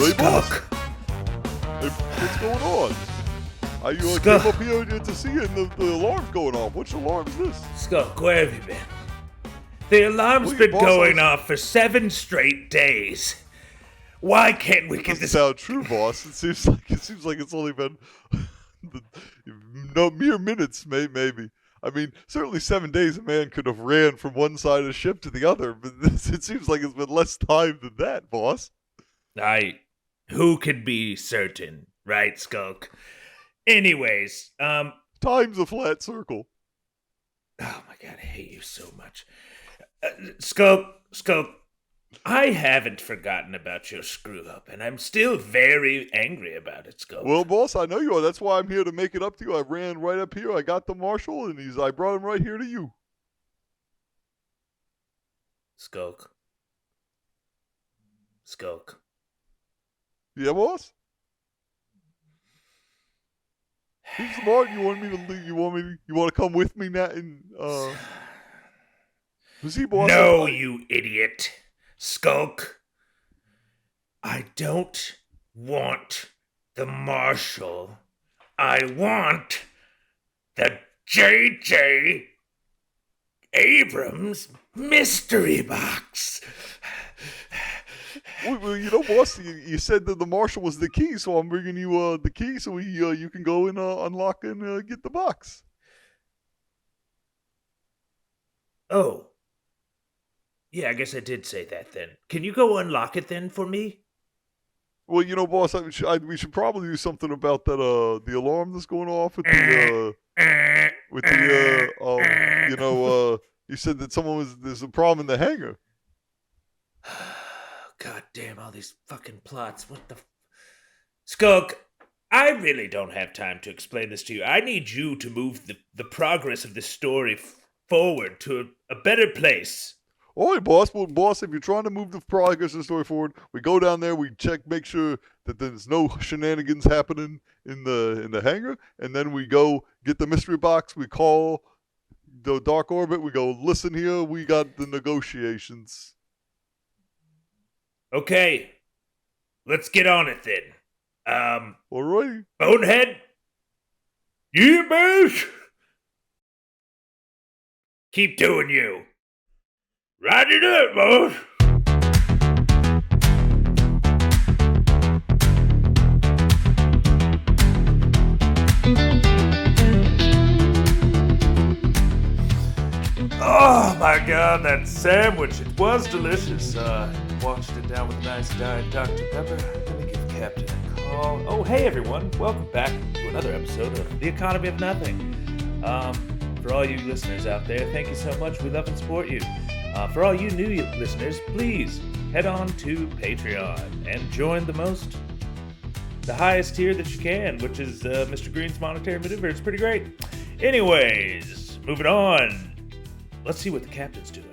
Skulk. Hey, what's going on? I came Skulk. up here to see it, and the alarm's going off. Which alarm is this? Skulk, where have you been? The alarm's Well, been boss, going off for 7 straight days. Why can't we It get doesn't this? sound true, boss. It seems like it's only been mere minutes, maybe. I mean, certainly 7 days a man could have ran from one side of the ship to the other, but it seems like it's been less time than that, boss. Who can be certain, right, Skulk? Anyways, Time's a flat circle. oh my god, I hate you so much. Skulk, I haven't forgotten about your screw-up, and I'm still very angry about it, Skulk. Well, boss, I know you are. That's why I'm here to make it up to you. I ran right up here. I got the marshal, and I brought him right here to you. Skulk. Yeah, boss? Who's smart? You want me to leave? You want to come with me now? Who's he, boss? No, you idiot. Skulk. I don't want the marshal. I want the J.J. Abrams mystery box. Well, you know, boss, you said that the marshal was the key, so I'm bringing you the key so you can go and unlock and get the box. Oh. Yeah, I guess I did say that then. Can you go unlock it then for me? Well, you know, boss, we should probably do something about that the alarm that's going off with the you said that there's a problem in the hangar. God damn, all these fucking plots. What the... Skulk, I really don't have time to explain this to you. I need you to move the progress of this story forward to a better place. All right, boss. Well, boss, if you're trying to move the progress of the story forward, we go down there, we check, make sure that there's no shenanigans happening in the hangar, and then we go get the mystery box. We call the Dark Orbit. We go, listen here, we got the negotiations. Okay, let's get on it then. All right. Bonehead? Yeah, boss? Keep doing you. Ride it up, boss. Oh my god, that sandwich, it was delicious. Washed it down with a nice Diet Dr. Pepper. Let me give Captain a call. Oh, hey everyone, welcome back to another episode of The Economy of Nothing. For all you listeners out there, thank you so much. We love and support you. For all you new listeners, please head on to Patreon and join the highest tier that you can, which is Mr. Green's Monetary Maneuver. It's pretty great. Anyways, moving on. Let's see what the captain's doing.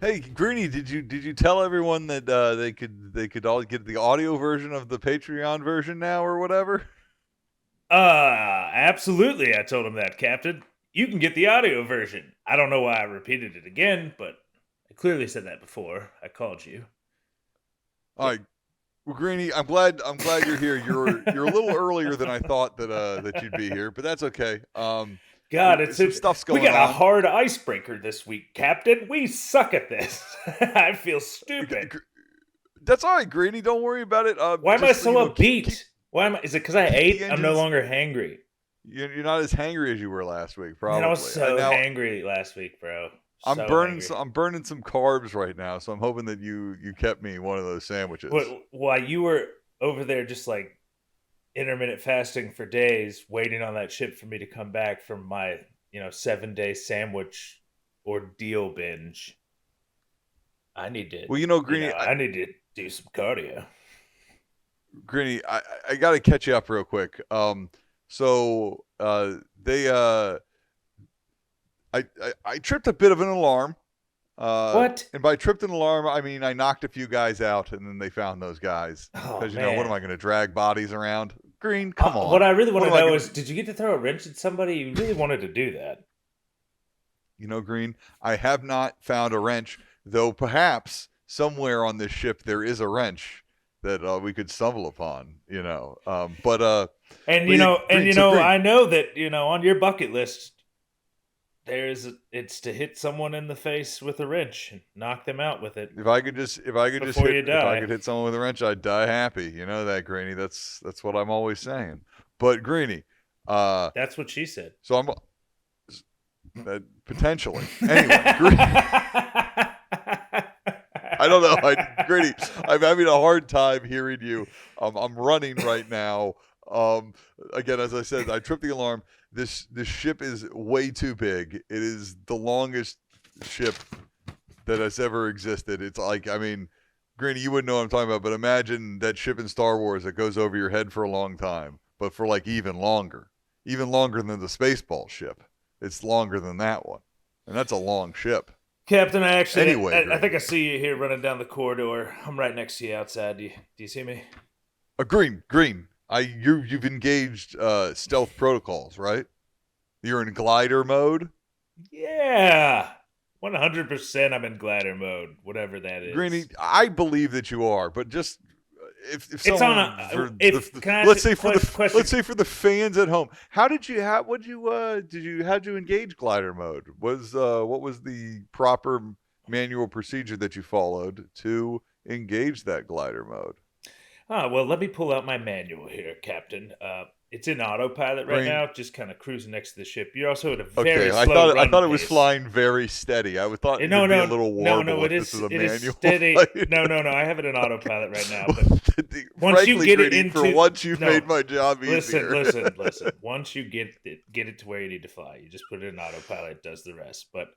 Hey, Greenie, did you tell everyone that they could all get the audio version of the Patreon version now or whatever? Absolutely. I told him that, Captain. You can get the audio version. I don't know why I repeated it again, but I clearly said that before I called you. All right. Well, Greenie, I'm glad you're here. You're a little earlier than I thought that you'd be here, but that's okay. God, it's some stuff's going on. We got a hard icebreaker this week, Captain. We suck at this. I feel stupid. That's all right, Greenie. Don't worry about it. Why am I so upbeat? Is it because I ate? I'm no longer hangry. You're not as hangry as you were last week, probably. Man, I was so hangry last week, bro. I'm burning some carbs right now, so I'm hoping that you kept me one of those sandwiches. While you were over there just like intermittent fasting for days, waiting on that ship for me to come back from my 7-day sandwich ordeal binge, I need to. Well, Greenie, I need to do some cardio. Greenie, I got to catch you up real quick. I tripped a bit of an alarm. What? And by tripped an alarm, I mean I knocked a few guys out, and then they found those guys. Because what am I going to drag bodies around? Green, come on. What I really want to know is, did you get to throw a wrench at somebody? You really wanted to do that. Green, I have not found a wrench, though perhaps somewhere on this ship there is a wrench that we could stumble upon, you know. And But you know, Green. I know that, you know, on your bucket list, it's to hit someone in the face with a wrench and knock them out with it. If I could hit someone with a wrench, I'd die happy. You know that, Greeny. That's what I'm always saying. But Greeny, that's what she said. So I'm potentially. Anyway, Greeny, I don't know. Greeny, I'm having a hard time hearing you. I'm running right now. Again, as I said, I tripped the alarm. This ship is way too big. It is the longest ship that has ever existed. It's like, I mean, Greeny, you wouldn't know what I'm talking about, but imagine that ship in Star Wars that goes over your head for a long time, but for like even longer than the Spaceball ship. It's longer than that one, and that's a long ship. Captain, I think I see you here running down the corridor. I'm right next to you outside. Do you see me? Green. You've engaged stealth protocols, right? You're in glider mode? Yeah. 100% I'm in glider mode, whatever that is. Greeny, I believe that you are, but just if it's someone, on a let's say for the fans at home, how'd you engage glider mode? What was the proper manual procedure that you followed to engage that glider mode? Well, let me pull out my manual here, Captain. It's in autopilot right now, just kind of cruising next to the ship. You're also at a very slow run I thought it was pace. Flying very steady. I thought it'd be a little warble if this is a manual. Is steady. No, I have it in autopilot right now. But once you get it into, for once you've made my job easier. Listen. Once you get it to where you need to fly, you just put it in autopilot. It does the rest. But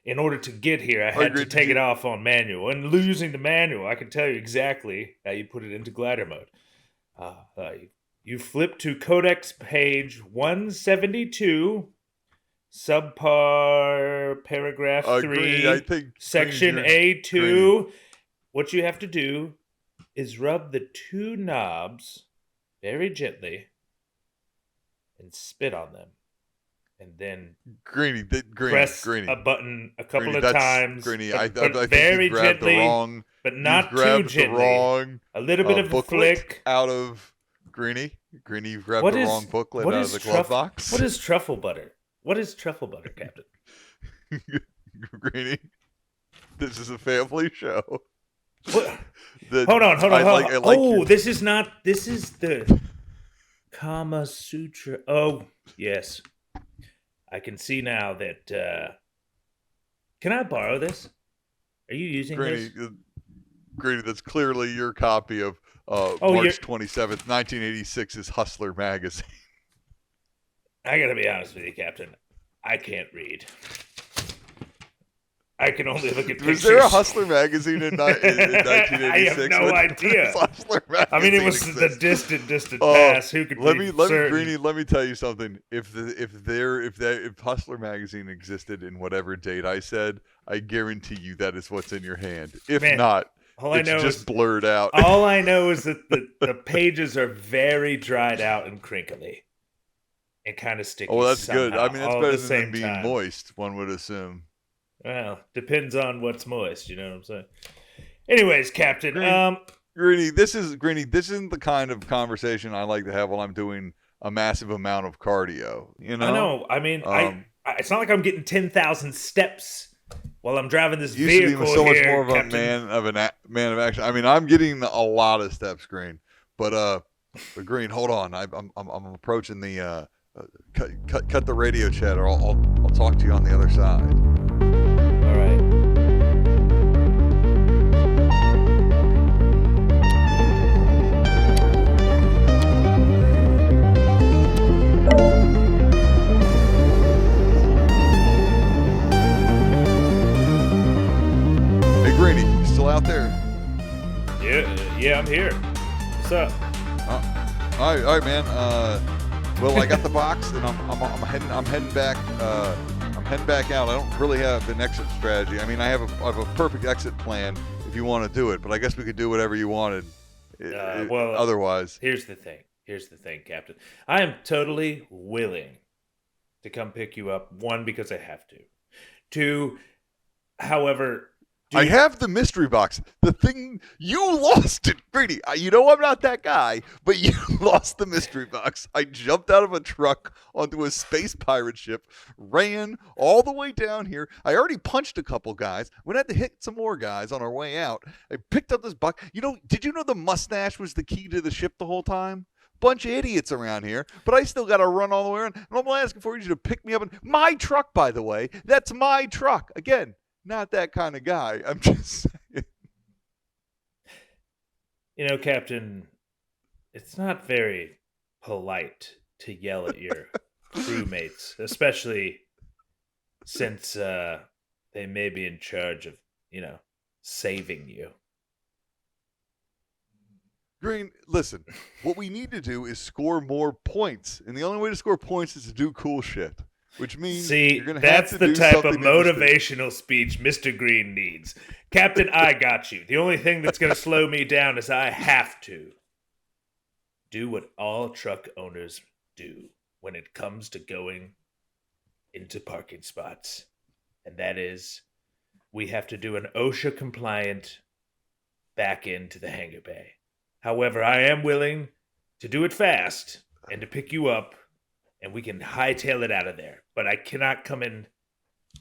in order to get here, I had to take it off on manual. And losing the manual, I can tell you exactly how you put it into glider mode. You flip to Codex page 172, subpar paragraph 3, section A2. What you have to do is rub the two knobs very gently and spit on them. And then press a button a couple of times. Greeny, I think very you grabbed gently, the wrong, but not too gently. A little bit of a flick out of Greeny. Greeny, you've grabbed the wrong booklet out of the glove box. What is truffle butter? What is truffle butter, Captain? Greeny, this is a family show. What? Hold on. This is the Kama Sutra. Oh, yes. I can see now that. Can I borrow this? Are you using this? Greeny, that's clearly your copy of March 27th, 1986's Hustler magazine. I gotta be honest with you, Captain. I can't read. I can only look at pictures. Was there a Hustler magazine in 1986? I have no idea. Hustler magazine I mean, it was the distant past. Who could let me Greeny, let me tell you something. If Hustler magazine existed in whatever date I said, I guarantee you that is what's in your hand. If not, it's just blurred out. All I know is that the pages are very dried out and crinkly. And kind of sticky. Oh, that's somehow, good. I mean, that's better than being time. moist, one would assume. Well, depends on what's moist, you know what I'm saying? Anyways, Captain, Greeny, this isn't the kind of conversation I like to have while I'm doing a massive amount of cardio, you know? I know. I mean, it's not like I'm getting 10,000 steps while I'm driving this vehicle. You so much more of Captain. a man of action. I mean, I'm getting a lot of steps, Green. But Green, hold on. I'm approaching the cut the radio chat, or I'll talk to you on the other side. All right. Hey, Greeny, you still out there? Yeah, I'm here. What's up? All right, man. Well, I got the box, and I'm heading back. I'm heading back out. I don't really have an exit strategy. I mean, I have a perfect exit plan if you want to do it, but I guess we could do whatever you wanted. Well, otherwise, here's the thing, Captain. I am totally willing to come pick you up. One, because I have to. Two, however, I have the mystery box. The thing, you lost it, Greedy. You know I'm not that guy, but you lost the mystery box. I jumped out of a truck onto a space pirate ship, ran all the way down here. I already punched a couple guys. We had to hit some more guys on our way out. I picked up this box. Did you know the mustache was the key to the ship the whole time? Bunch of idiots around here, but I still got to run all the way around. And I'm asking for you to pick me up. My truck, by the way. That's my truck. Again, not that kind of guy. I'm just saying. Captain, it's not very polite to yell at your crewmates, especially since they may be in charge of, saving you. Green, listen, what we need to do is score more points. And the only way to score points is to do cool shit. Which means you're going to have to do something. That's the type of motivational speech Mr. Green needs. Captain, I got you. The only thing that's going to slow me down is I have to do what all truck owners do when it comes to going into parking spots. And that is, we have to do an OSHA-compliant back into the hangar bay. However, I am willing to do it fast and to pick you up, and we can hightail it out of there. But I cannot come in.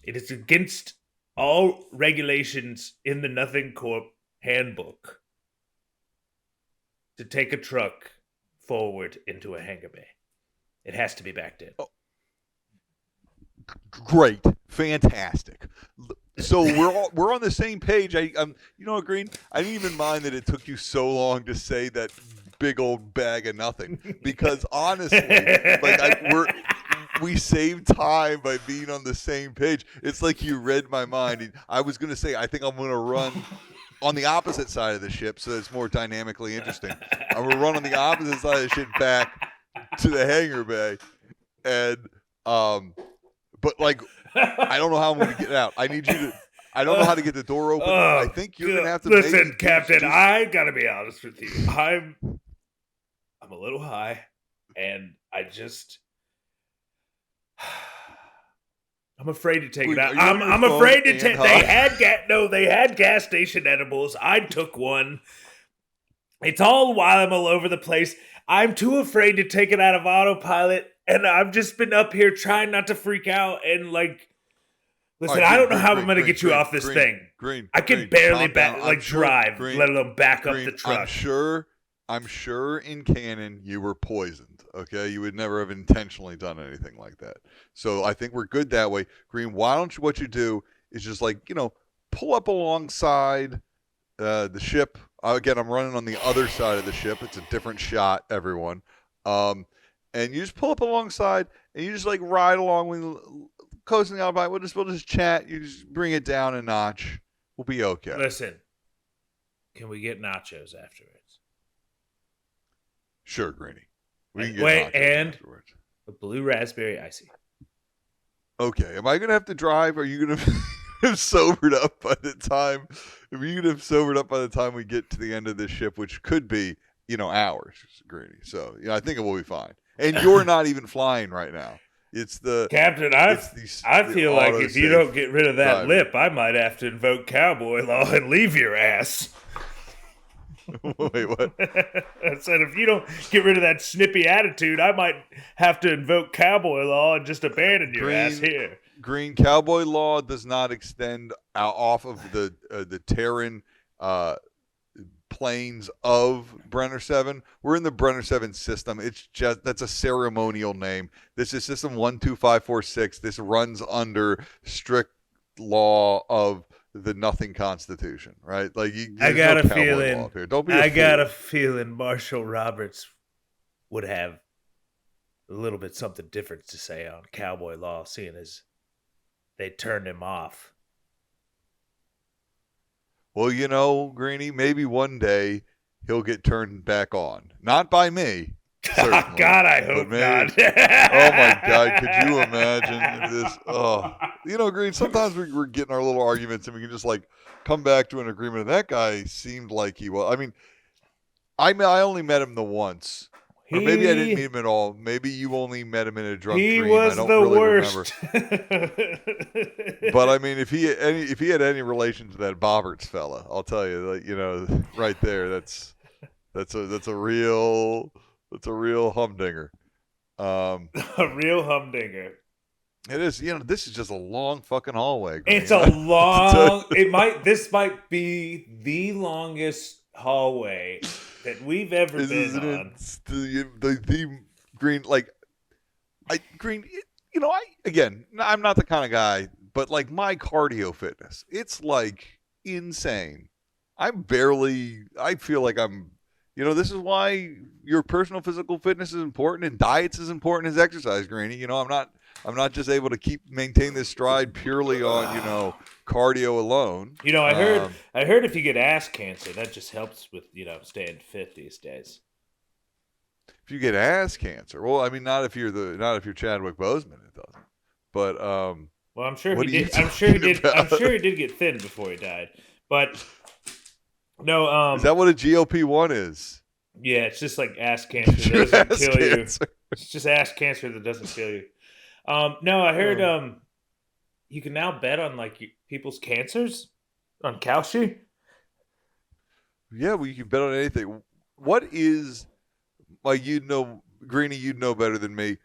It is against all regulations in the Nothing Corp handbook to take a truck forward into a hangar bay. It has to be backed in. Oh. Great. Fantastic. So we're on the same page. Green, I didn't even mind that it took you so long to say that big old bag of nothing, because honestly, we saved time by being on the same page. It's like you read my mind. I was going to say, I think I'm going to run on the opposite side of the ship so that it's more dynamically interesting. I'm going to run on the opposite side of the ship back to the hangar bay. And, but I don't know how I'm going to get out. I need you to. I don't know how to get the door open. I think you're going to have to. Listen, Captain, I got to be honest with you. I'm a little high, and I'm afraid to take it out. I'm afraid to take. They had gas station edibles. I took one. It's all while I'm all over the place. I'm too afraid to take it out of autopilot, and I've just been up here trying not to freak out and listen, I don't know how I'm going to get you off this thing. I can barely drive, let alone back up the truck. I'm sure in canon you were poisoned, okay? You would never have intentionally done anything like that. So I think we're good that way. Green, what you do is just pull up alongside the ship. Again, I'm running on the other side of the ship. It's a different shot, everyone. And you just pull up alongside and you just ride along with coasting out by. We'll just chat. You just bring it down a notch. We'll be okay. Listen, can we get nachos afterwards? Sure, Greeny. We can get nachos afterwards. A blue raspberry icy. Okay. Am I gonna have to drive? Or are you gonna have sobered up by the time? Are you gonna have sobered up by the time we get to the end of this ship, which could be hours, Greeny? So I think it will be fine. And you're not even flying right now. It's the Captain. I feel like if you don't get rid of that lip, I might have to invoke cowboy law and leave your ass. Wait, what? I said if you don't get rid of that snippy attitude, I might have to invoke cowboy law and just abandon your ass here. Green, cowboy law does not extend off of the Terran planes of Brenner 7. We're in the Brenner 7 system. That's a ceremonial name. This is system 12546. This runs under strict law of the Nothing Constitution, right? I got a feeling. Got a feeling Marshall Roberts would have a little bit something different to say on cowboy law, seeing as they turned him off. Well, Greeny, maybe one day he'll get turned back on. Not by me. Certainly, God, I hope not. Oh, my God. Could you imagine this? Oh. Green, sometimes we're getting our little arguments and we can just, come back to an agreement. And that guy seemed like he was. I mean, I only met him the once. Or maybe I didn't meet him at all. Maybe you only met him in a drunk He dream. was I don't the really worst. remember. But I mean, if he had any relation to that Bobberts fella, I'll tell you, like, right there, that's a real humdinger. A real humdinger. It is. This is just a long fucking hallway. It's a long. This might be the longest hallway that we've ever been on. The Green, like, I'm not the kind of guy, but like my cardio fitness, it's like insane. I feel like I'm, this is why your personal physical fitness is important and diet's as important as exercise, Greeny. I'm not just able to maintain this stride purely on, cardio alone. I heard if you get ass cancer, that just helps with, staying fit these days. If you get ass cancer, well, I mean, not if you're Chadwick Boseman, it doesn't. But well, I'm sure he did. I'm sure he did get thin before he died. But no, is that what a GLP-1 is? Yeah, it's just like ass cancer that doesn't kill you. It's just ass cancer that doesn't kill you. No, I heard you can now bet on like people's cancers on Kalshi. Yeah, well, you can bet on anything. What is, like, Greeny, you'd know better than me.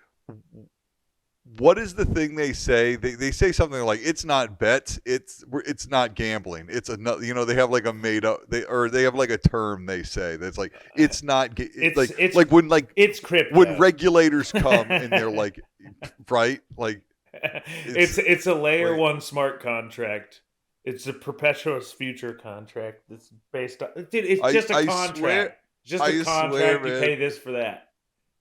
What is the thing they say? They say something like, it's not bets, it's not gambling. It's another, they have like a made up, they have like a term they say that's like, it's not, it's like when like it's crypto. When regulators come and they're like, right, like it's a layer one smart contract. It's a perpetual future contract that's based on. Dude, it's just a contract. Swear, just a contract. You pay this for that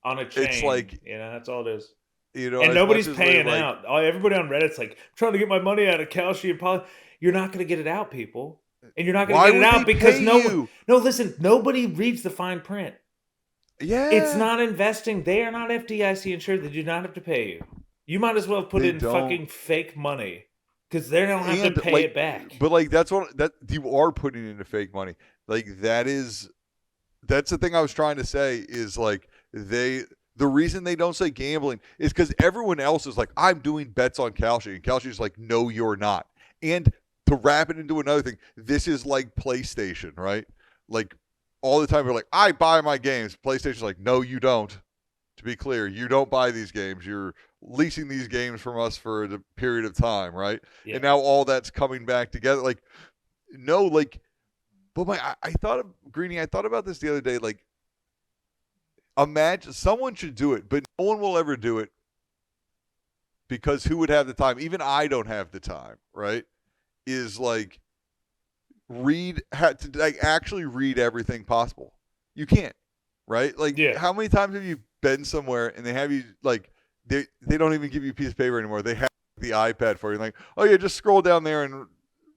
on a chain. It's like, that's all it is. And nobody's paying out. Everybody on Reddit's like, I'm trying to get my money out of Kalshi and Poly. You're not going to get it out, people. And you're not going to get it out because listen, nobody reads the fine print. Yeah. It's not investing. They are not FDIC insured. They do not have to pay you. You might as well put in fucking fake money because they don't have to pay it back. But like, that you are putting into fake money. Like that's the thing I was trying to say is like the reason they don't say gambling is because everyone else is like, I'm doing bets on Kalshi. And Kalshi's like, no, you're not. And to wrap it into another thing, this is like PlayStation, right? Like all the time we're like, I buy my games. PlayStation's like, no, you don't. To be clear, you don't buy these games. You're leasing these games from us for a period of time, right? Yeah. And now all that's coming back together. Like, no, like, but I thought about this the other day, like, imagine someone should do it, but no one will ever do it because who would have the time? Even I don't have the time, right? Is like actually read everything possible. You can't, right? Like, How many times have you been somewhere and they have you like they don't even give you a piece of paper anymore? They have the iPad for you, like, oh yeah, just scroll down there and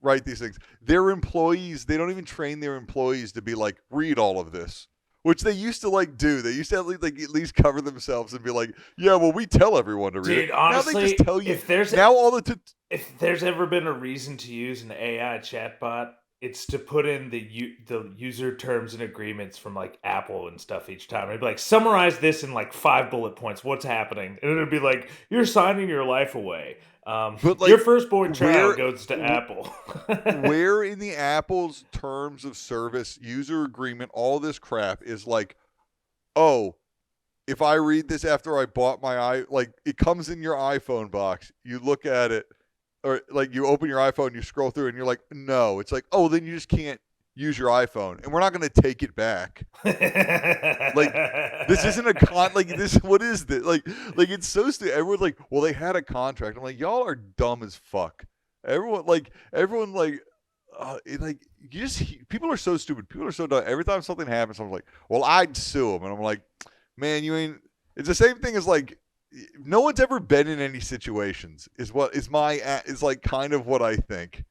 write these things. Their employees, they don't even train their employees to be like, read all of this. Which they used to like do. They used to at least cover themselves and be like, "Yeah, well, we tell everyone to read it." Honestly, now they just tell you. If there's ever been a reason to use an AI chatbot, it's to put in the user terms and agreements from like Apple and stuff each time. It'd be like, summarize this in like 5 bullet points. What's happening? And it'd be like, you're signing your life away. But like, your firstborn child goes to Apple. Where in the Apple's terms of service, user agreement, all this crap is like, oh, if I read this after I bought it comes in your iPhone box. You look at it, or like you open your iPhone, you scroll through, and you're like, no. It's like, oh, then you just can't use your iPhone, and we're not going to take it back. Like, this isn't a this. What is this? Like it's so stupid. Everyone's like, well, they had a contract. I'm like, y'all are dumb as fuck. Everyone, people are so stupid. People are so dumb. Every time something happens, I'm like, well, I'd sue them, and I'm like, man, you ain't. It's the same thing as like, no one's ever been in any situations. Is like kind of what I think.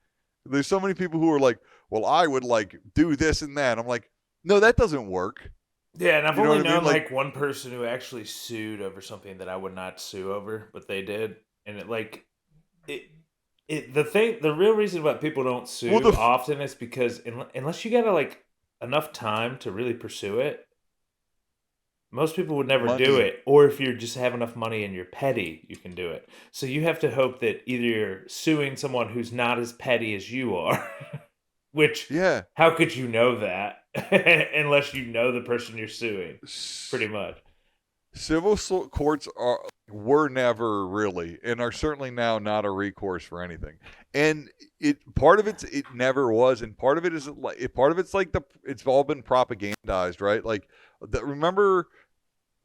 There's so many people who are like, well, I would like do this and that. I'm like, no, that doesn't work. Yeah, and I've only known like one person who actually sued over something that I would not sue over, but they did. And the real reason why people don't sue often is because unless you got like enough time to really pursue it, Most people would never money. do it, or if you just have enough money and you're petty, you can do it. So you have to hope that either you're suing someone who's not as petty as you are, which Yeah. how could you know that unless you know the person you're suing? Pretty much. Civil courts were never really, and are certainly now not a recourse for anything. And part of it never was, and part of it is like it's all been propagandized, right? Like remember,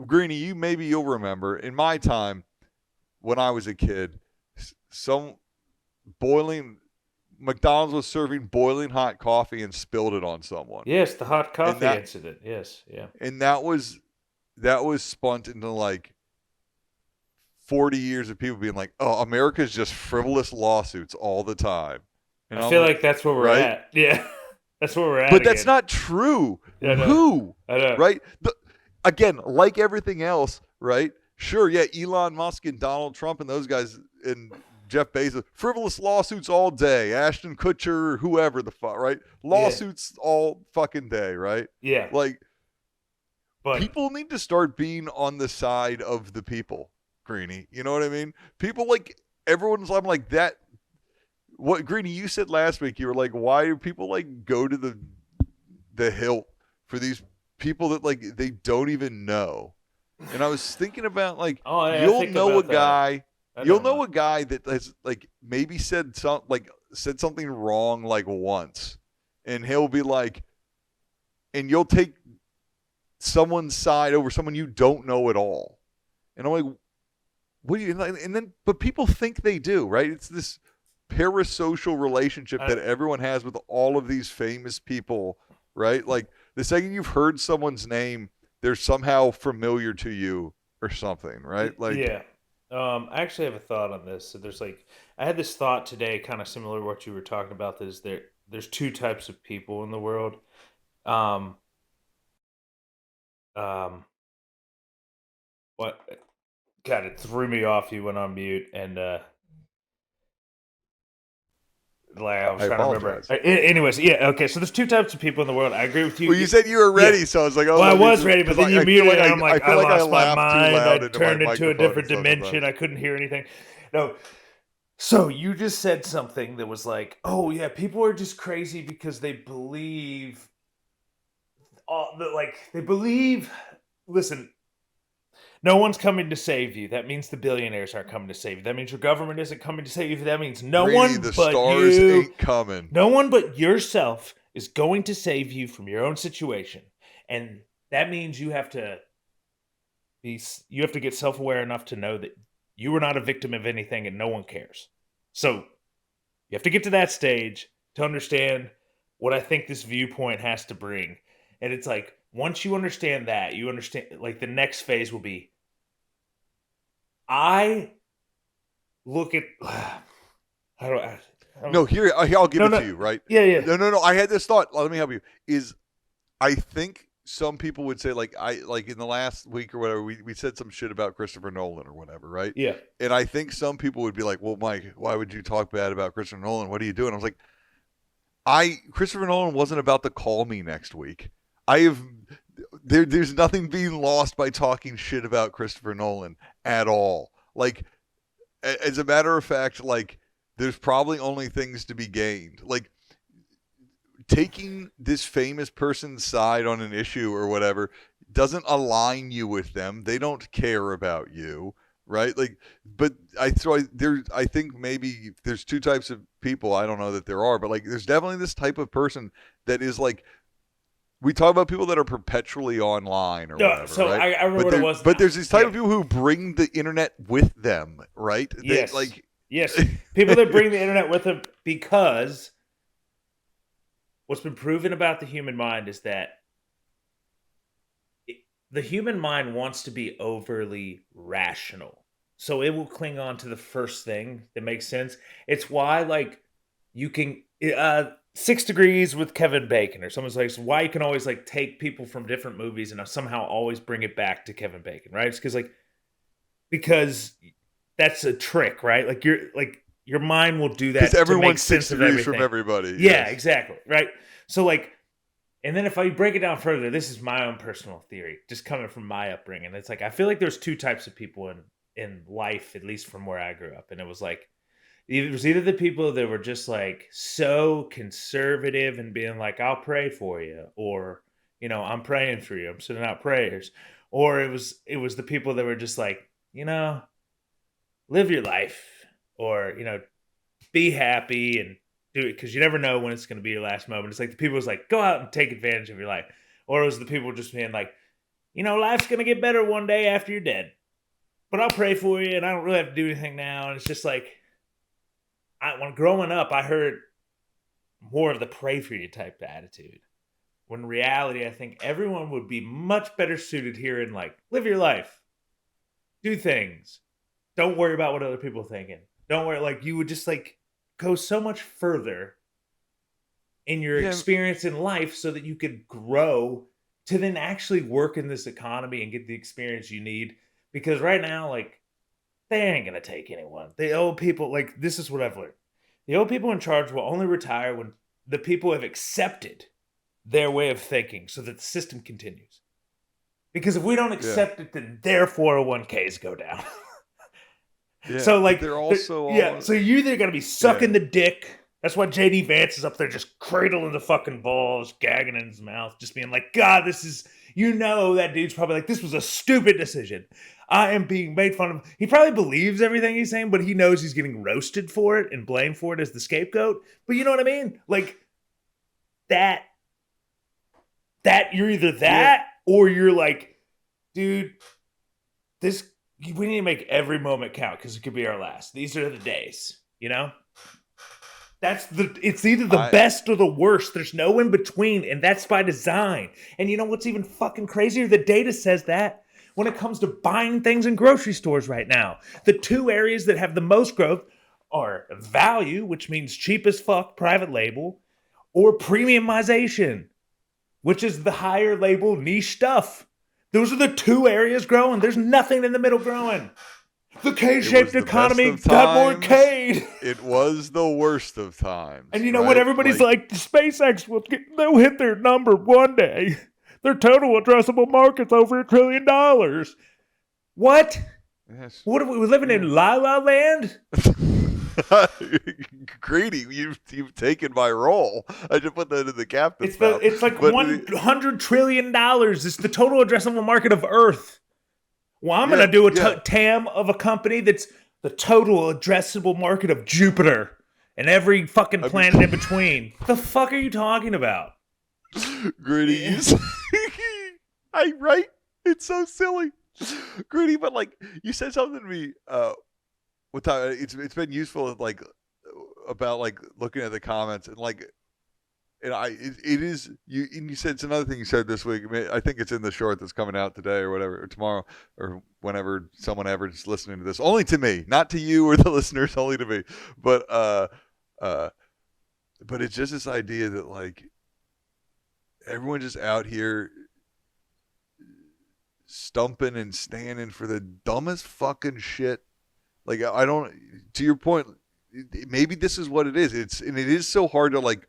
Greenie, you'll remember in my time when I was a kid, McDonald's was serving boiling hot coffee and spilled it on someone. Yes, the hot coffee incident. Yes, yeah. And that was spun into like 40 years of people being like, "Oh, America's just frivolous lawsuits all the time." And I feel like that's where we're at. Yeah, that's where we're at. But that's not true. Yeah, Who? I know. Right? Again, like everything else, right? Sure, yeah, Elon Musk and Donald Trump and those guys and Jeff Bezos, frivolous lawsuits all day. Ashton Kutcher, whoever the fuck, right? Lawsuits all fucking day, right? Yeah. Like, but people need to start being on the side of the people, Greenie. You know what I mean? People like, I'm like that. What, Greenie, you said last week, you were like, why do people like go to the hilt for these people that like they don't even know? And I was thinking about like, you'll know a guy that has like maybe said something wrong like once, and he'll be like, and you'll take someone's side over someone you don't know at all. And I'm like, what do you, and then, but people think they do, right? It's this parasocial relationship that everyone has with all of these famous people, right? Like the second you've heard someone's name, they're somehow familiar to you or something, right? Like, yeah. I actually have a thought on this. So there's like, I had this thought today, kind of similar to what you were talking about. That is there's two types of people in the world. What? God, it threw me off. You went on mute, and like I was trying to remember. Anyways, yeah, okay. So there's two types of people in the world. I agree with you. Well, you said you were ready, so I was like, oh. Well, I was ready, but then you muted, and I'm like, I lost my mind. I into turned into a different dimension. I couldn't hear anything. No. So you just said something that was like, oh yeah, people are just crazy because they believe. Listen, no one's coming to save you. That means the billionaires aren't coming to save you. That means your government isn't coming to save you. That means no one but stars you, ain't coming. No one but yourself is going to save you from your own situation. And that means you have to get self-aware enough to know that you are not a victim of anything and no one cares. So you have to get to that stage to understand what I think this viewpoint has to bring. And it's like, once you understand that, you understand, like, the next phase will be, I look at, No, here, I'll give it to you, right? Yeah. No, I had this thought. Let me help you. I think some people would say, like in the last week or whatever, we said some shit about Christopher Nolan or whatever, right? Yeah. And I think some people would be like, well, Mike, why would you talk bad about Christopher Nolan? What are you doing? I was like, Christopher Nolan wasn't about to call me next week. There's nothing being lost by talking shit about Christopher Nolan at all. Like, as a matter of fact, like, there's probably only things to be gained. Like, taking this famous person's side on an issue or whatever doesn't align you with them. They don't care about you, right? Like, but I think maybe there's two types of people. I don't know that there are, but like, there's definitely this type of person that is like, we talk about people that are perpetually online or whatever, so right? I remember what it was. But there's this type of people who bring the internet with them, right? Yes. Yes. People that bring the internet with them, because what's been proven about the human mind is that the human mind wants to be overly rational. So it will cling on to the first thing that makes sense. It's why, like, you can... 6 Degrees with Kevin Bacon, or someone's like, why you can always like take people from different movies and somehow always bring it back to Kevin Bacon, right? It's because that's a trick, right? Like your mind will do that because everyone's to make sense 6 of degrees everything. from everybody. Yeah, exactly, right? So like, And then if I break it down further, this is my own personal theory, just coming from my upbringing. It's like I feel like there's two types of people in life, at least from where I grew up, and it was like it was either the people that were just like so conservative and being like, "I'll pray for you," or I'm praying for you, I'm sending out prayers, or it was the people that were just like, live your life, or be happy and do it because you never know when it's going to be your last moment. It's like the people was like, go out and take advantage of your life. Or it was the people just being like, life's going to get better one day after you're dead. But I'll pray for you and I don't really have to do anything now. And it's just like, when growing up, I heard more of the pray for you type of attitude. When in reality, I think everyone would be much better suited here in like, live your life. Do things. Don't worry about what other people are thinking. Don't worry. Like you would just like, go so much further in your experience in life so that you could grow to then actually work in this economy and get the experience you need. Because right now, like, they ain't going to take anyone. The old people, like, this is what I've learned. The old people in charge will only retire when the people have accepted their way of thinking so that the system continues. Because if we don't accept it, then their 401ks go down. Yeah, so like they're also so you either gotta be sucking the dick. That's why JD Vance is up there just cradling the fucking balls, gagging in his mouth, just being like, God, this is that dude's probably like, this was a stupid decision. I am being made fun of. He probably believes everything he's saying, but he knows he's getting roasted for it and blamed for it as the scapegoat. But you know what I mean? Like that you're either that or you're like, dude, we need to make every moment count because it could be our last. These are the days, it's either the best or the worst. There's no in between, and that's by design. And you know what's even fucking crazier? The data says that when it comes to buying things in grocery stores right now, the two areas that have the most growth are value, which means cheap as fuck private label, or premiumization, which is the higher label niche stuff. Those are the two areas growing. There's nothing in the middle growing. The K-shaped economy got more K'd. It was the worst of times. And you know what? Everybody's like SpaceX, they'll hit their number one day. Their total addressable market's over $1 trillion. What? Yes. What are we living in La La Land? Greedy, you've taken my role. I just put that in the captain's It's like $100 trillion. It's the total addressable market of Earth. Well, I'm going to do a TAM of a company that's the total addressable market of Jupiter and every fucking planet in between. The fuck are you talking about? Greedy, right? It's so silly. Greedy, but like you said something to me. It's been useful like about like looking at the comments and like, and it is you. And you said it's another thing you said this week. I think it's in the short that's coming out today or whatever, or tomorrow, or whenever someone ever is listening to this. Only to me, not to you or the listeners. Only to me. But it's just this idea that like everyone just out here stumping and standing for the dumbest fucking shit. Like I don't. To your point, maybe this is what it is. It is so hard to like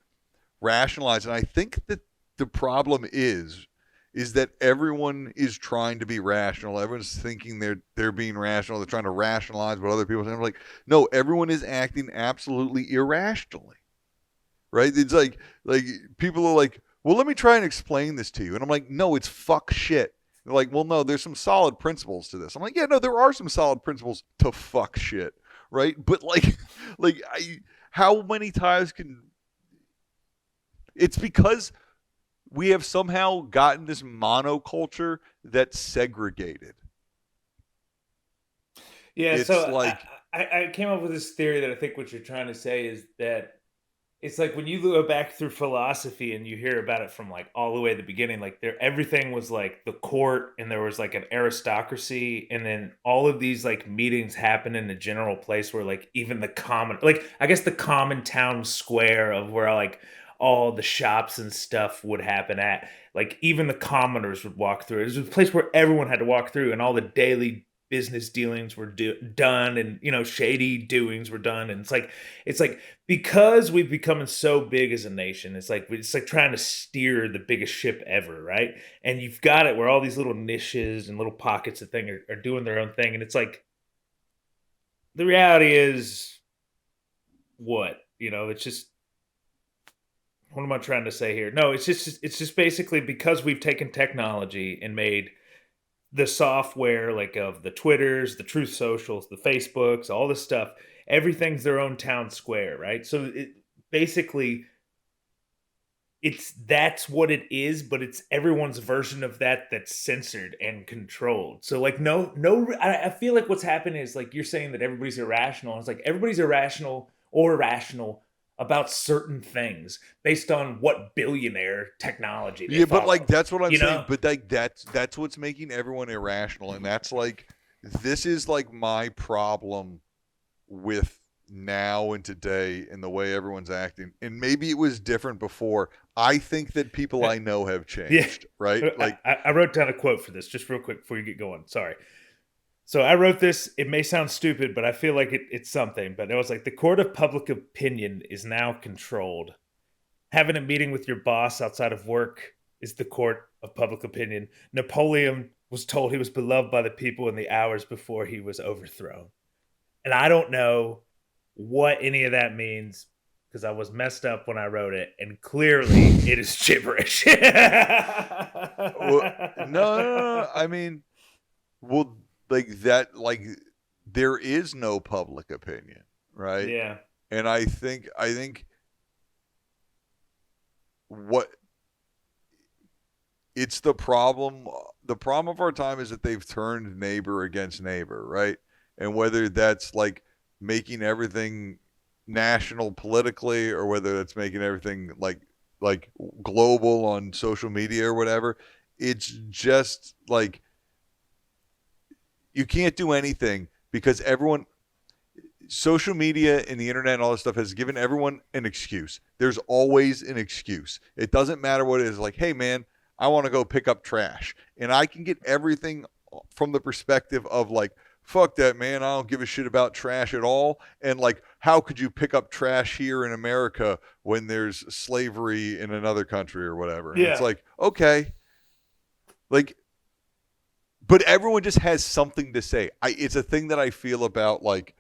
rationalize, and I think that the problem is that everyone is trying to be rational. Everyone's thinking they're being rational. They're trying to rationalize what other people are saying. I'm like, no, everyone is acting absolutely irrationally, right? It's like people are like, well, let me try and explain this to you, and I'm like, no, it's fuck shit. They're like, well, no, there's some solid principles to this. I'm like, yeah, no, there are some solid principles to fuck shit, right? But how many times can? It's because we have somehow gotten this monoculture that's segregated. Yeah, it's so like I came up with this theory that I think what you're trying to say is that it's like when you go back through philosophy and you hear about it from like all the way at the beginning, like everything was like the court and there was like an aristocracy, and then all of these like meetings happen in a general place where like even the common, like I guess the common town square of where like all the shops and stuff would happen at, like even the commoners would walk through. It was a place where everyone had to walk through, and all the daily business dealings were done, and shady doings were done, and it's like because we've become so big as a nation, it's like trying to steer the biggest ship ever, right? And you've got it where all these little niches and little pockets of thing are doing their own thing, and it's like the reality is it's just, what am I trying to say here? No, it's just basically because we've taken technology and made the software, like of the Twitters, the Truth Socials, the Facebooks, all this stuff, everything's their own town square, right? So basically that's what it is, but it's everyone's version of that's censored and controlled. So like I feel like what's happening is like you're saying that everybody's irrational. And it's like everybody's irrational or rational about certain things based on what billionaire technology they follow. But like that's what I'm saying. But like that's what's making everyone irrational, and that's like this is like my problem with now and today and the way everyone's acting. And maybe it was different before. I think that people I know have changed, right? Like I wrote down a quote for this just real quick before you get going. Sorry. So I wrote this. It may sound stupid, but I feel like it's something. But it was like, the court of public opinion is now controlled. Having a meeting with your boss outside of work is the court of public opinion. Napoleon was told he was beloved by the people in the hours before he was overthrown. And I don't know what any of that means because I was messed up when I wrote it. And clearly it is gibberish. well, no. I mean, well, like that, like there is no public opinion, right? Yeah. And I think what it's the problem of our time is that they've turned neighbor against neighbor, right? And whether that's like making everything national politically, or whether that's making everything like global on social media or whatever, it's just like you can't do anything because social media and the internet and all this stuff has given everyone an excuse. There's always an excuse. It doesn't matter what it is. Like, hey man, I want to go pick up trash. And I can get everything from the perspective of like, fuck that, man, I don't give a shit about trash at all. And like, how could you pick up trash here in America when there's slavery in another country or whatever? And it's like, okay. Like, but everyone just has something to say. It's a thing that I feel about like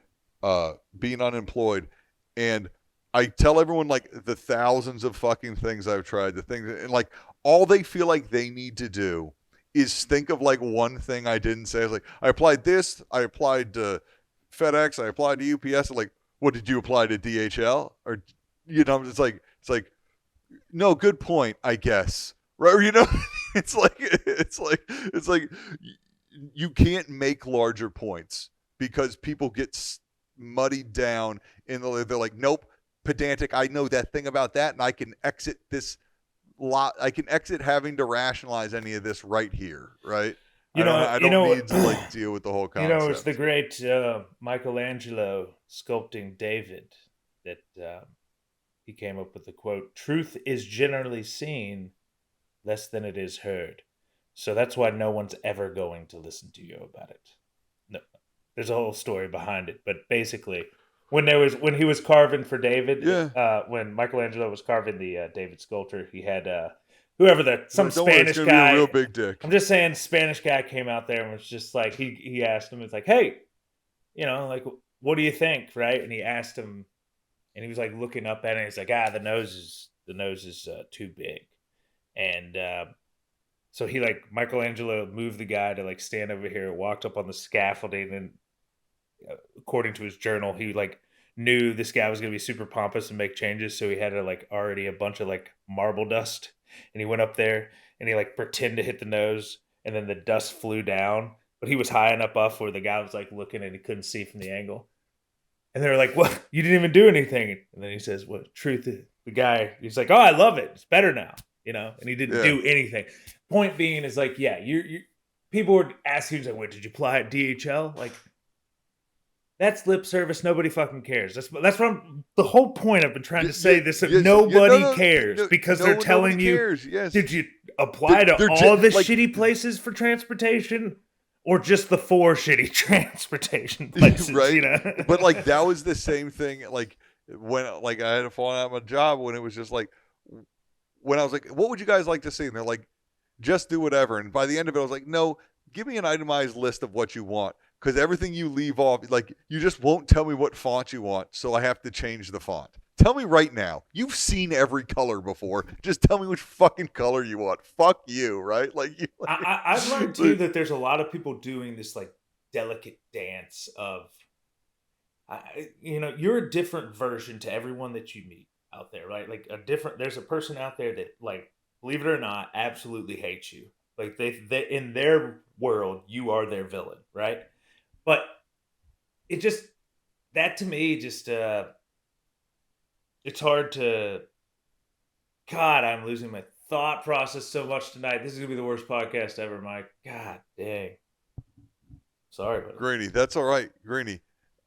being unemployed, and I tell everyone like the thousands of fucking things I've tried, the things, and like all they feel like they need to do is think of like one thing I didn't say. I was like, I applied this, I applied to FedEx, I applied to UPS. And like, what did you apply to DHL? Or it's like no, good point, I guess. Right? It's like you can't make larger points because people get muddied down and they're like, nope, pedantic. I know that thing about that, and I can exit this lot. I can exit having to rationalize any of this right here, right? I don't need to like deal with the whole concept. It's the great Michelangelo sculpting David that he came up with the quote: "Truth is generally seen less than it is heard." So that's why no one's ever going to listen to you about it. No, there's a whole story behind it, but basically, when he was carving for David, when Michelangelo was carving the David sculpture, he had Spanish guy. Be a real big dick. I'm just saying, Spanish guy came out there and was just like, he asked him, it's like, hey, like, what do you think, right? And he asked him, and he was like looking up at it, and he's like, the nose is too big, and so he Michelangelo moved the guy to like stand over here, walked up on the scaffolding, and according to his journal, he knew this guy was going to be super pompous and make changes, so he had already a bunch of marble dust, and he went up there and he pretended to hit the nose, and then the dust flew down, but he was high enough up where the guy was looking and he couldn't see from the angle, and they were like, "What? You didn't even do anything?" And then he says, "Well, truth is," the guy, he's like, "Oh, I love it. It's better now." And he didn't do anything. Point being is you people were asking, "Wait, did you apply at DHL?" That's lip service. Nobody fucking cares. That's what the whole point I've been trying to say this. Nobody cares because they're telling you, yes. Did you apply to all the shitty places for transportation? Or just the 4 shitty transportation places, right? you know? But like that was the same thing. Like when like I had to fall out of my job when it was just like when I was like, what would you guys like to see? And they're like, just do whatever. And by the end of it, I was like, no, give me an itemized list of what you want. Because everything you leave off, like you just won't tell me what font you want. So I have to change the font. Tell me right now. You've seen every color before. Just tell me which fucking color you want. Fuck you, right? Like, I've learned too that there's a lot of people doing this like delicate dance of, you're a different version to everyone that you meet out there, right? Like there's a person out there that, like, believe it or not, absolutely hates you. Like they in their world, you are their villain, right? But it just, that to me just, it's hard to, God, I'm losing my thought process so much tonight. This is going to be the worst podcast ever, Mike. God dang. Sorry, buddy. Greeny, that's all right. Greeny.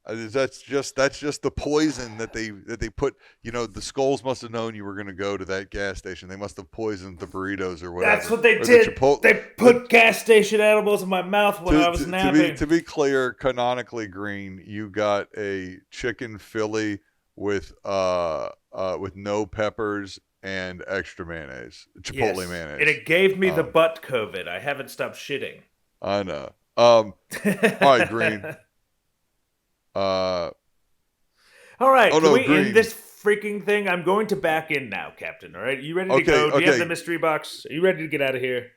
That's just the poison that they put. The Skulls must have known you were going to go to that gas station. They must have poisoned the burritos or whatever. That's what they did. They put gas station animals in my mouth when I was napping. To be clear, canonically, Green, you got a chicken Philly with no peppers and extra mayonnaise, chipotle mayonnaise. And it gave me the butt COVID. I haven't stopped shitting. I know. All right, Green. All right, can we Green. end this freaking thing? I'm going to back in now, Captain. All right, you ready to go? Do you have the mystery box? Are you ready to get out of here?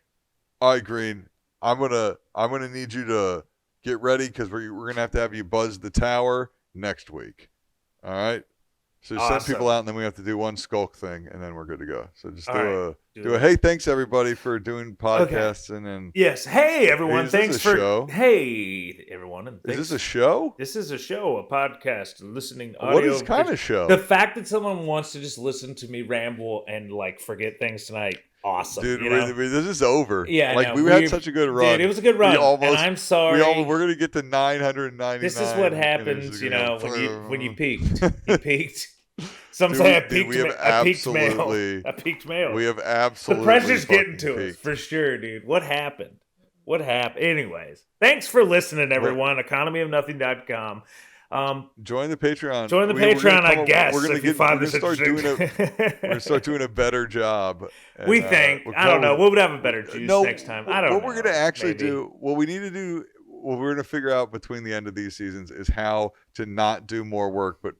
All right, Green. I'm gonna need you to get ready because we're gonna have you buzz the tower next week. All right. So awesome. Send people out, and then we have to do one Skulk thing, and then we're good to go. So just do a hey, thanks everybody for doing podcasts, and then yes, hey everyone, thanks for show? Hey everyone, and is this a show? This is a show, a podcast, listening audio. What is kind of show? The fact that someone wants to just listen to me ramble and like forget things tonight, awesome, dude. This is over. Yeah, like we had such a good run. Dude, it was a good run. And I'm sorry. We're gonna get to 999. This is what happens, when you peaked. You peaked. Some say I peaked mail. I peaked mail. We have absolutely. The pressure's getting to us for sure, dude. What happened? Anyways, thanks for listening, everyone. EconomyOfNothing.com. Join the Patreon. Join the Patreon, I guess. We're gonna start doing a better job. And, we think. I don't know. We'll have a better juice next time. I don't know. What we're gonna actually do. What we need to do. What we're gonna figure out between the end of these seasons is how to not do more work, but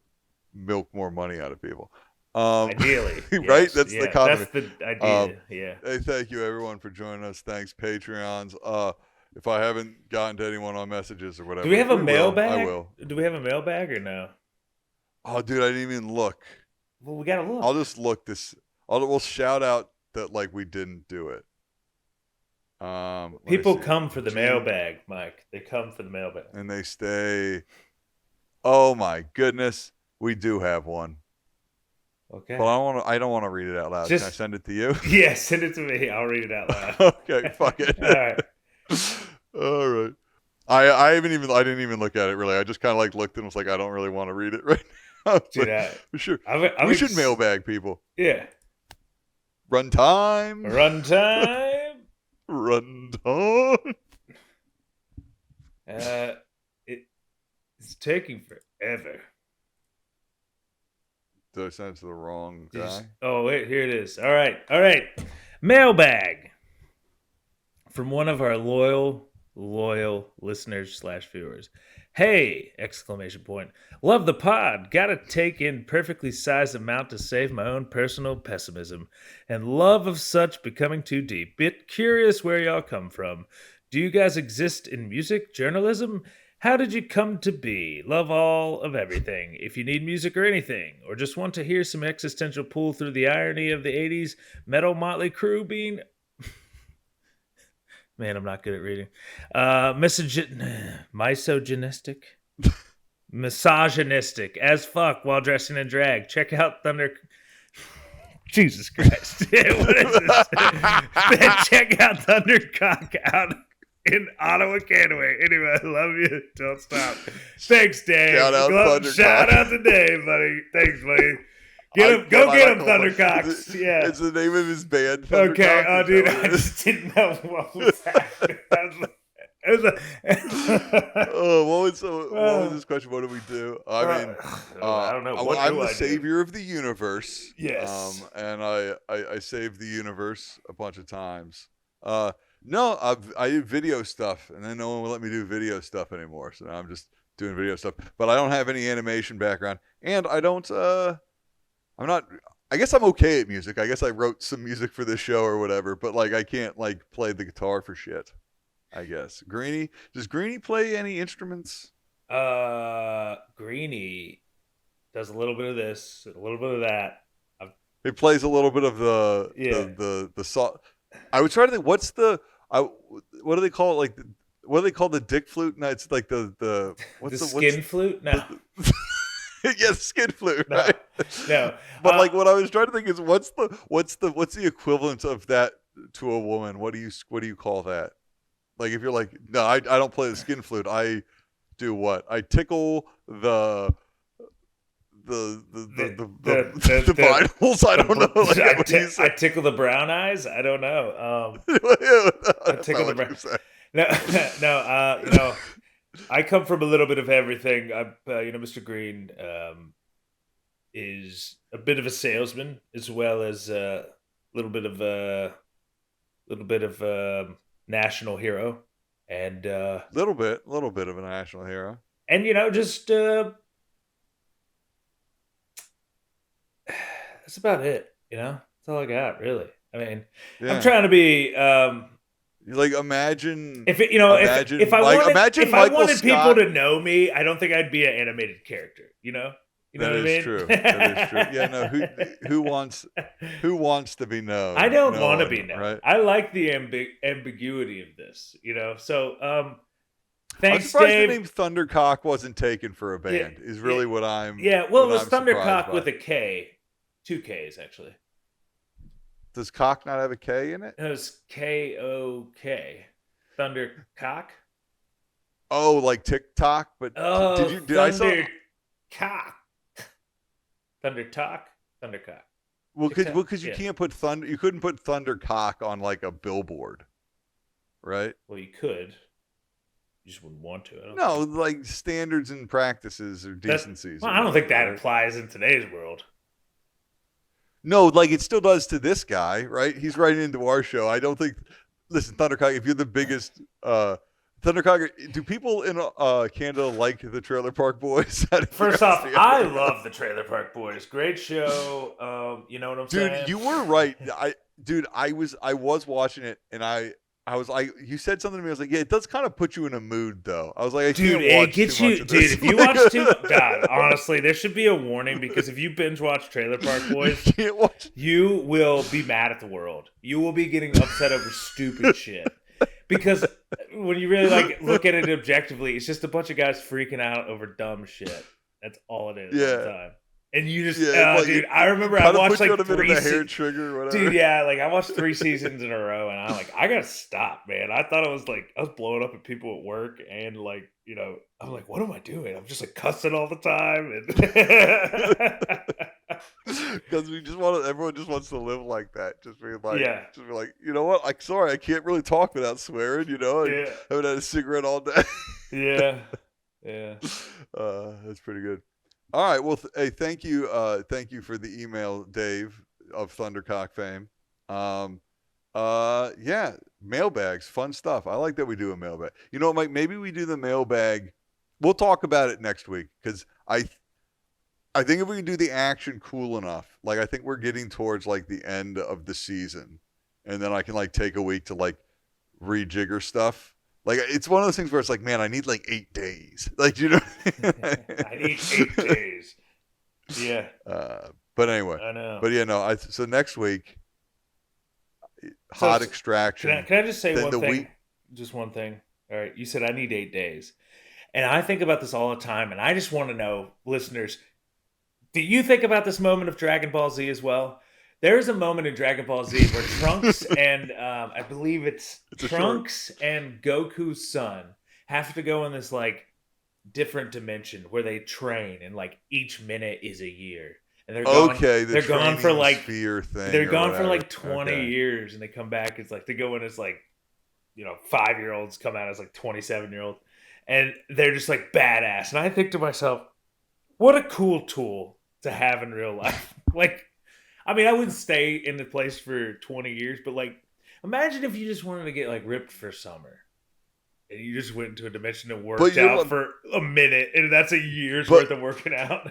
milk more money out of people. Ideally. Right? Yes, that's the economy. That's the idea. Hey, thank you everyone for joining us. Thanks, Patreons. If I haven't gotten to anyone on messages or whatever. Do we have a mailbag? I will. Do we have a mailbag or no? Oh, dude, I didn't even look. Well, we gotta look. I'll just look this. We'll shout out that like we didn't do it. People come for the mailbag, Mike. They come for the mailbag. And they stay. Oh my goodness. We do have one. Okay. Well, I don't want to read it out loud. Can I send it to you? Yeah, send it to me. I'll read it out loud. Okay, fuck it. All right. All right. I didn't even look at it really. I just kind of like looked and was like, I don't really want to read it right now. For sure. We should mailbag people. Yeah. Run time. It's taking forever. Did I send it to the wrong guy? Oh, wait, here it is. All right. Mailbag from one of our loyal listeners / viewers. Hey! ! Love the pod. Gotta take in perfectly sized amount to save my own personal pessimism and love of such becoming too deep. Bit curious where y'all come from. Do you guys exist in music, journalism? How did you come to be? Love all of everything. If you need music or anything, or just want to hear some existential pull through the irony of the 80s metal Motley Crue being... Man, I'm not good at reading. Misogynistic as fuck while dressing in drag. Check out Jesus Christ. What is this? Check out Thundercock out in Ottawa, Canada. Anyway, I love you. Don't stop. Thanks, Dave. Shout out to Dave, buddy. Thanks, buddy. Go get him, Thundercocks. Yeah. It's the name of his band, Thundercock. Okay. Oh, dude, I just didn't know what was happening. What was this question? What do we do? I mean, I don't know. What I'm do the I savior of the universe. Yes. And I saved the universe a bunch of times. No, I did video stuff, and then no one will let me do video stuff anymore. So now I'm just doing video stuff. But I don't have any animation background, and I don't. I'm not. I guess I'm okay at music. I guess I wrote some music for this show or whatever. But like, I can't like play the guitar for shit. I guess. Greenie, does Greenie play any instruments? Greenie does a little bit of this, a little bit of that. He plays a little bit of the salt. I was trying to think. What do they call it? Like, what do they call the dick flute? No, it's like the skin flute. No. Yeah, skin flute. No. Right? No. But like, what I was trying to think is, what's the equivalent of that to a woman? What do you call that? Like, if you're like, no, I don't play the skin flute. I do what? I tickle the vitals. I don't know. Like, I tickle the brown eyes. I don't know. I tickle the brown. No. I come from a little bit of everything. Mr. Green is a bit of a salesman, as well as a little bit of national hero, and little bit of a national hero, and just that's about it. That's all I got, really. I mean, yeah. I'm trying to be like, imagine if I wanted people to know me, I don't think I'd be an animated character. You know that what I mean? True. That is true. Yeah, no. Who wants to be known? I don't want to be known. Right? I like the ambiguity of this. So thanks, I'm surprised Dave. the name Thundercock wasn't taken for a band. Is really what I'm. Yeah, well, it was Thundercock with a K, 2 Ks actually. Does cock not have a K in it? It was K-O-K. Thundercock. Oh, like TikTok, but did I saw cock? Thundercock. Well, because you can't put thunder. You couldn't put Thundercock on like a billboard, right? Well, you could. You just wouldn't want to. No, like standards and practices or decencies. I don't think that applies in today's world. No, like it still does to this guy, right? He's writing into our show. I don't think. Listen, Thundercock, if you're the biggest Thundercock, do people in Canada like the Trailer Park Boys? First off, I love the Trailer Park Boys. Great show. You know what I'm saying? Dude, you were right. I was watching it, and I was like, you said something to me. I was like, yeah, it does kind of put you in a mood, though. I was like, it gets you, dude. If you watch too, God, honestly, there should be a warning, because if you binge watch Trailer Park Boys, you will be mad at the world. You will be getting upset over stupid shit. Because when you really look at it objectively, it's just a bunch of guys freaking out over dumb shit. That's all it is all the time. And you just, dude, I remember I watched like 3 hair trigger or whatever. Dude, yeah, like I watched 3 seasons in a row, and I'm like, I gotta stop, man. I thought I was blowing up at people at work, and I'm like, what am I doing? I'm just like cussing all the time, because everyone just wants to live like that. Just be like, you know what? Sorry, I can't really talk without swearing. I haven't had a cigarette all day. Yeah. That's pretty good. All right. Well, hey, thank you for the email, Dave of Thundercock fame. Yeah, mailbags, fun stuff. I like that we do a mailbag. You know, Mike, maybe we do the mailbag. We'll talk about it next week, because I think if we can do the action cool enough, like I think we're getting towards like the end of the season, and then I can like take a week to like rejigger stuff. Like, it's one of those things where it's like, man, I need like 8 days. Like, you know, I need 8 days. Yeah. But anyway, I know. But yeah, no. So next week, hot extraction. Can I just say one thing? Just one thing. All right. You said I need 8 days, and I think about this all the time, and I just want to know, listeners, do you think about this moment of Dragon Ball Z as well? There is a moment in Dragon Ball Z where Trunks and I believe it's Trunks and Goku's son have to go in this like different dimension where they train, and like each minute is a year, and they're gone. They're gone for like sphere thing. They're gone for like 20 years, and they come back. It's like they go in as like 5-year-olds come out as like 27-year-olds, and they're just like badass. And I think to myself, what a cool tool to have in real life. Like, I mean, I wouldn't stay in the place for 20 years, but like, imagine if you just wanted to get like ripped for summer. And you just went into a dimension and worked out for a minute, and that's a year's worth of working out.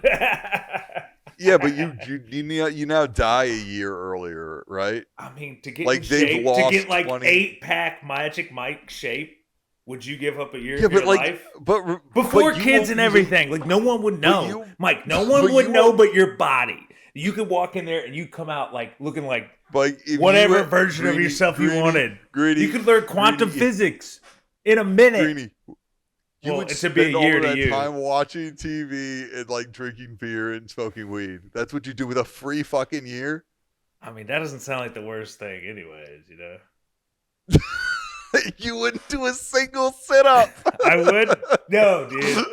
Yeah, but you now die a year earlier, right? I mean, to get like in shape, to get like 8-pack Magic Mike shape, would you give up a year of your life? But before kids and everything, like no one would know, Mike. No one would know but your body. You could walk in there and you come out like looking like whatever version of yourself you wanted. You could learn quantum physics in a minute. You would spend all that time watching TV and like drinking beer and smoking weed. That's what you do with a free fucking year. I mean, that doesn't sound like the worst thing, anyways. You wouldn't do a single sit-up. I would. No, dude.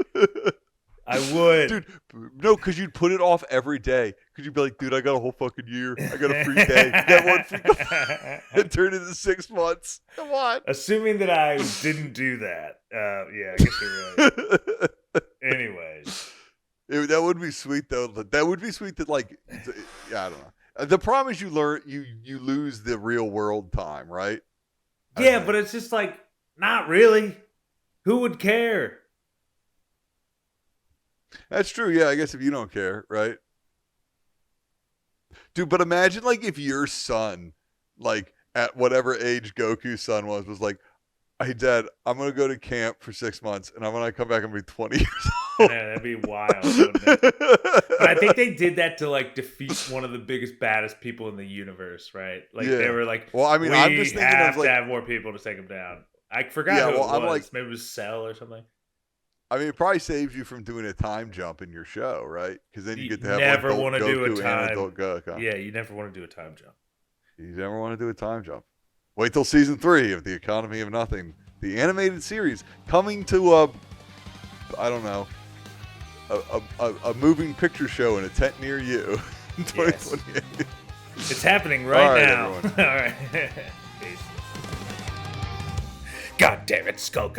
I would. Dude, no, because you'd put it off every day. Because you'd be like, dude, I got a whole fucking year. I got a free day. That one free it turned into 6 months. Come on. Assuming that I didn't do that. Yeah, I guess you're right. Anyways. That would be sweet, though. That would be sweet that, like, I don't know. The problem is you lose the real world time, right? Yeah, but it's just like, not really. Who would care? That's true. Yeah, I guess if you don't care, right? Dude, but imagine like if your son, like at whatever age Goku's son was like, hey, Dad, I'm going to go to camp for 6 months and I'm going to come back and be 20 years old. Yeah, that'd be wild, wouldn't it? But I think they did that to like defeat one of the biggest, baddest people in the universe, right? Like they were like, well, I mean, I'm just thinking have to have more people to take him down. I forgot who it was. Like, maybe it was Cell or something. I mean, it probably saves you from doing a time jump in your show, right? Because then you get to have never want to do a time. Yeah, you never want to do a time jump. You never want to do a time jump. Wait till season 3 of The Economy of Nothing, the animated series, coming to I don't know, a moving picture show in a tent near you in 2028. Yes. It's happening right now. All right. Peace. God damn it, Skulk!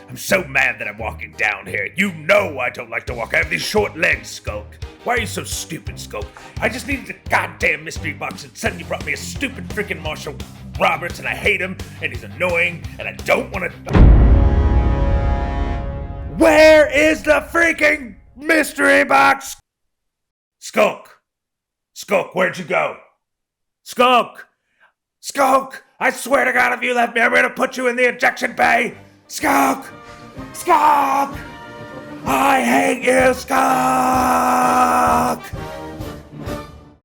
I'm so mad that I'm walking down here. You know I don't like to walk. I have these short legs, Skulk. Why are you so stupid, Skulk? I just needed a goddamn mystery box and suddenly you brought me a stupid freaking Marshall Roberts and I hate him and he's annoying and I don't want to... Where is the freaking mystery box? Skulk! Skulk, where'd you go? Skulk! Skulk! I swear to God, if you left me, I'm going to put you in the ejection bay! Skulk! Skulk! I hate you, Skulk!